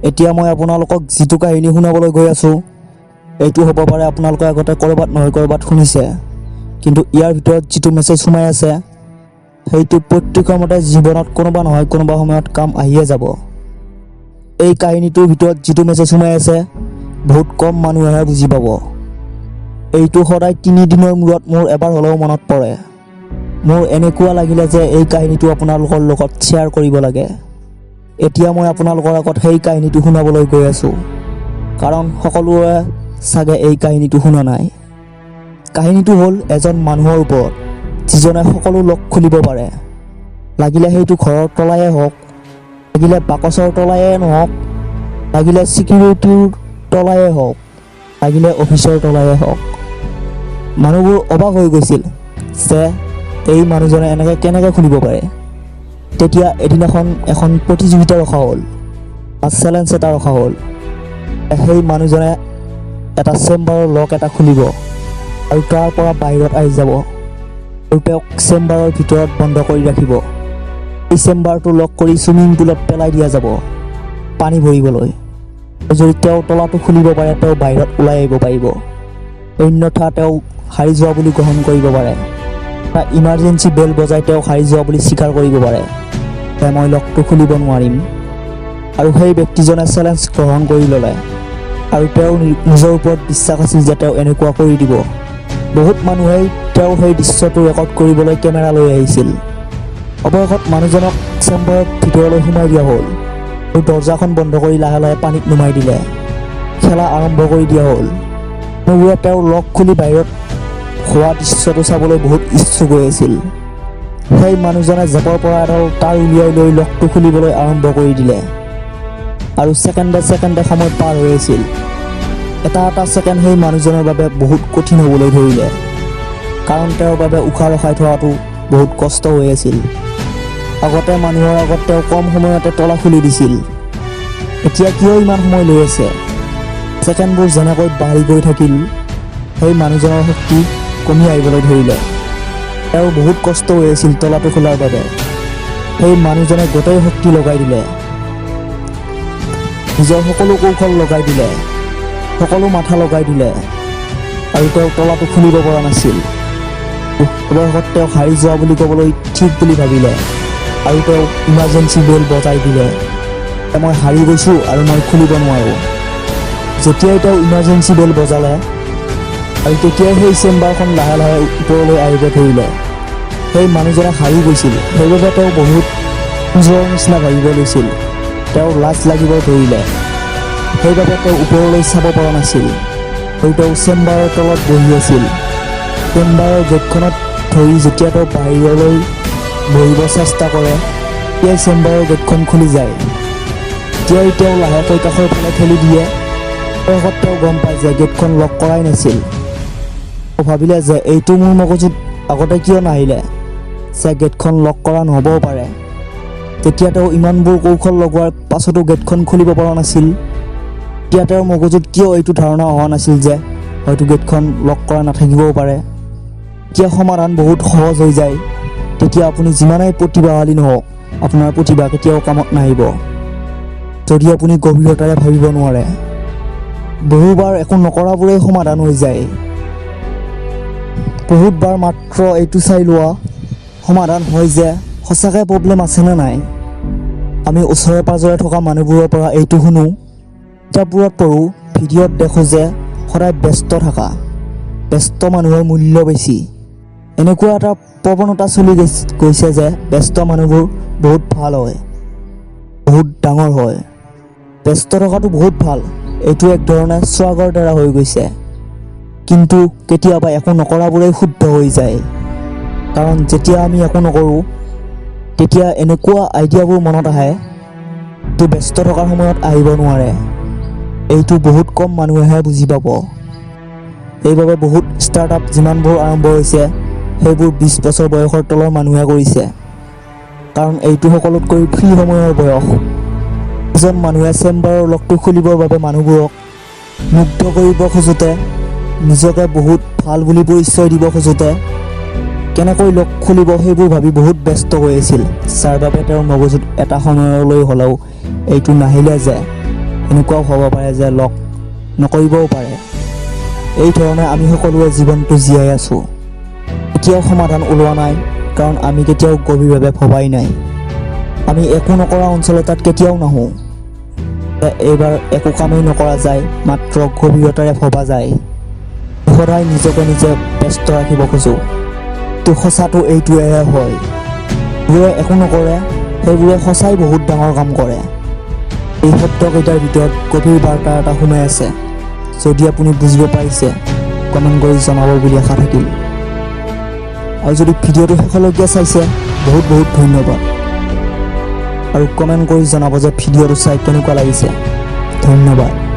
এতিয়া মই আপোনালোকক যিটো কাহিনী শুনাবলৈ গৈ আছোঁ, এইটো হ'ব পাৰে আপোনালোকে আগতে ক'ৰবাত নহয় ক'ৰবাত শুনিছে, কিন্তু ইয়াৰ ভিতৰত যিটো মেছেজ সোমাই আছে সেইটো প্ৰত্যেকৰ মতে জীৱনত কোনোবা নহয় কোনোবা সময়ত কাম আহিয়ে যাব। এই কাহিনীটোৰ ভিতৰত যিটো মেছেজ সোমাই আছে বহুত কম মানুহেহে বুজি পাব। এইটো সদায় 3 দিনৰ মূৰত মোৰ এবাৰ হ'লেও মনত পৰে। মোৰ এনেকুৱা লাগিলে যে এই কাহিনীটো আপোনালোকৰ লগত শ্বেয়াৰ কৰিব লাগে। এতিয়া মই আপোনালোকৰ আগত সেই কাহিনীটো শুনাবলৈ গৈ আছোঁ, কাৰণ সকলোৱে চাগে এই কাহিনীটো শুনা নাই। কাহিনীটো হ'ল এজন মানুহৰ ওপৰত, যিজনে সকলো লক খুলিব পাৰে। লাগিলে সেইটো ঘৰৰ তলায়ে হওক, লাগিলে বাকচৰ তলায়ে নহওক, লাগিলে চিকিউৰিটিৰ তলায়ে হওক, লাগিলে অফিচৰ তলায়ে হওক। মানুহবোৰ অবাক হৈ গৈছিল যে এই মানুহজনে এনেকৈ কেনেকৈ খুলিব পাৰে। তেতিয়া এদিনাখন এখন প্ৰতিযোগিতা ৰখা হ'ল বা চেলেঞ্জ এটা ৰখা হ'ল। সেই মানুহজনে এটা চেম্বাৰৰ লক এটা খুলিব আৰু তাৰ পৰা বাহিৰত আহি যাব আৰু তেওঁক চেম্বাৰৰ ভিতৰত বন্ধ কৰি ৰাখিব। এই চেম্বাৰটো লক কৰি চুইমিং পুলত পেলাই দিয়া যাব পানী ভৰিবলৈ। যদি তেওঁ তলাটো খুলিব পাৰে তেওঁ বাহিৰত ওলাই আহিব পাৰিব, অন্যথা তেওঁ হাৰি যোৱা বুলি গ্ৰহণ কৰিব পাৰে। এটা ইমাৰ্জেঞ্চি বেল বজাই তেওঁ হাৰি যোৱা বুলি স্বীকাৰ কৰিব পাৰে যে মই লকটো খুলিব নোৱাৰিম। আৰু সেই ব্যক্তিজনে চেলেঞ্জ গ্ৰহণ কৰি ল'লে আৰু তেওঁৰ নিজৰ ওপৰত বিশ্বাস আছিল যে তেওঁ এনেকুৱা কৰি দিব। বহুত মানুহেই তেওঁৰ সেই দৃশ্যটো ৰেকৰ্ড কৰিবলৈ কেমেৰা লৈ আহিছিল। অৱশেষত মানুহজনক চেম্বাৰৰ ভিতৰলৈ সোমাই দিয়া হ'ল আৰু দৰ্জাখন বন্ধ কৰি লাহে লাহে পানীত নমাই দিলে। খেলা আৰম্ভ কৰি দিয়া হ'ল। মানুহবোৰে তেওঁৰ লক খুলি বাহিৰত হোৱা দৃশ্যটো চাবলৈ বহুত ইচ্ছুক হৈ আছিল। সেই মানুহজনে জেপৰ পৰা এডাল তাঁৰ উলিয়াই লৈ লকটো খুলিবলৈ আৰম্ভ কৰি দিলে আৰু ছেকেণ্ডে ছেকেণ্ডে সময় পাৰ হৈ আছিল। এটা এটা ছেকেণ্ড সেই মানুহজনৰ বাবে বহুত কঠিন হ'বলৈ ধৰিলে, কাৰণ তেওঁৰ বাবে উশাহ ৰখাই থোৱাটো বহুত কষ্ট হৈ আছিল। আগতে মানুহৰ আগত তেওঁ কম সময়তে তলা খুলি দিছিল, এতিয়া কিয় ইমান সময় লৈ আছে? ছেকেণ্ডবোৰ যেনেকৈ বাঢ়ি গৈ থাকিল সেই মানুহজনৰ শক্তি কমি আহিবলৈ ধৰিলে। তেওঁৰ বহুত কষ্ট হৈ আছিল তলাটো খোলাৰ বাবে। সেই মানুহজনে গোটেই শক্তি লগাই দিলে, নিজৰ সকলো কৌশল লগাই দিলে, সকলো মাথা লগাই দিলে আৰু তেওঁ তলাটো খুলিব পৰা নাছিল। অৱশেষত তেওঁ হাৰি যোৱা বুলি ক'বলৈ ঠিক বুলি ভাবিলে আৰু তেওঁ ইমাৰ্জেঞ্চি বেল বজাই দিলে। মই হাৰি গৈছোঁ আৰু মই খুলিব নোৱাৰোঁ। যেতিয়াই তেওঁ ইমাৰ্জেঞ্চি বেল বজালে আৰু তেতিয়াই সেই চেম্বাৰখন লাহে লাহে ওপৰলৈ আহিব ধৰিলে। সেই মানুহজনে হাৰি গৈছিল, সেইবাবে তেওঁ বহুত নিজৰ নিচিনা ভাবিব লৈছিল। তেওঁৰ লাজ লাগিব ধৰিলে, সেইবাবে তেওঁ ওপৰলৈ চাব পৰা নাছিল আৰু তেওঁ চেম্বাৰৰ তলত বহি আছিল। চেম্বাৰৰ গেটখনত ধৰি যেতিয়া তেওঁ বাহিৰলৈ বহিব চেষ্টা কৰে তেতিয়াই চেম্বাৰৰ গেটখন খুলি যায়। তেতিয়াই তেওঁ লাহেকৈ কাষৰ ফালে ঠেলি দিয়ে। শেষত তেওঁ গম পায় যে গেটখন লক কৰাই নাছিল। তেওঁ ভাবিলে যে এইটো মোৰ মগজুত আগতে কিয় নাহিলে যে গেটখন লক কৰা নহ'বও পাৰে। তেতিয়া তেওঁ ইমানবোৰ কৌশল লগোৱাৰ পাছতো গেটখন খুলিব পৰা নাছিল। তেতিয়া তেওঁৰ মগজুত কিয় এইটো ধাৰণা হোৱা নাছিল যে হয়তো গেটখন লক কৰা নাথাকিবও পাৰে। তেতিয়া সমাধান বহুত সহজ হৈ যায়। তেতিয়া আপুনি যিমানেই প্ৰতিভাশালী নহওক আপোনাৰ প্ৰতিভা কেতিয়াও কামত নাহিব যদি আপুনি গভীৰতাৰে ভাবিব নোৱাৰে। বহুবাৰ একো নকৰাবোৰেই সমাধান হৈ যায়। বহুতবাৰ মাত্ৰ এইটো চাই লোৱা সমাধান হয় যে সঁচাকৈ প্ৰব্লেম আছেনে নাই। আমি ওচৰে পাঁজৰে থকা মানুহবোৰৰ পৰা এইটো শুনো, কিতাপবোৰত পঢ়োঁ, ভিডিঅ'ত দেখোঁ যে সদায় ব্যস্ত থকা, ব্যস্ত মানুহৰ মূল্য বেছি। এনেকুৱা এটা প্ৰৱণতা চলি গৈছে যে ব্যস্ত মানুহবোৰ বহুত ভাল হয়, বহুত ডাঙৰ হয়। ব্যস্ত থকাটো বহুত ভাল, এইটো এক ধৰণে স্বাগৰ দ্বাৰা হৈ গৈছে। কিন্তু কেতিয়াবা একো নকৰাবোৰেই শুদ্ধ হৈ যায়, কাৰণ যেতিয়া আমি একো নকৰোঁ তেতিয়া এনেকুৱা আইডিয়াবোৰ মনত আহে যিটো ব্যস্ত থকাৰ সময়ত আহিব নোৱাৰে। এইটো বহুত কম মানুহেহে বুজি পাব। সেইবাবে বহুত ষ্টাৰ্টআপ যিমানবোৰ আৰম্ভ হৈছে সেইবোৰ 20 বছৰ বয়সৰ তলৰ মানুহে কৰিছে, কাৰণ এইটো সকলোতকৈ ফ্ৰী সময়ৰ বয়স। এজন মানুহে চেম্বাৰৰ লকটো খুলিবৰ বাবে মানুহবোৰক মুগ্ধ কৰিব খোজোতে, নিজকে বহুত ভাল বুলি পৰিচয় দিব খোজোতে কেনেকৈ লক খুলিব সেইবোৰ ভাবি বহুত ব্যস্ত হৈ আছিল, যাৰ বাবে তেওঁৰ মগজুত এটা সময়লৈ হ'লেও এইটো নাহিলে যে এনেকুৱাও হ'ব পাৰে যে লগ নকৰিবও পাৰে। এই ধৰণে আমি সকলোৱে জীৱনটো জীয়াই আছোঁ। এতিয়াও সমাধান ওলোৱা নাই, কাৰণ আমি কেতিয়াও গভীৰভাৱে ভবাই নাই। আমি একো নকৰা অঞ্চল এটাত কেতিয়াও নাহোঁ। এইবাৰ একো কামেই নকৰা যায়, মাত্ৰ গভীৰতাৰে ভবা যায়। সদায় নিজকে নিজে ব্যস্ত ৰাখিব খোজোঁ। কিন্তু সঁচাটো এইটোৱে হয়, যিবোৰে একো নকৰে সেইবোৰে সঁচাই বহুত ডাঙৰ কাম কৰে। এই শব্দকেইটাৰ ভিতৰত গভীৰ বাৰ্তা এটা সোমাই আছে। যদি আপুনি বুজিব পাৰিছে, কমেণ্ট কৰি জনাব বুলি আশা থাকিল। আৰু যদি ভিডিঅ'টো শেষলৈকে চাইছে, বহুত বহুত ধন্যবাদ। আৰু কমেণ্ট কৰি জনাব যে ভিডিঅ'টো চাই কেনেকুৱা লাগিছে। ধন্যবাদ।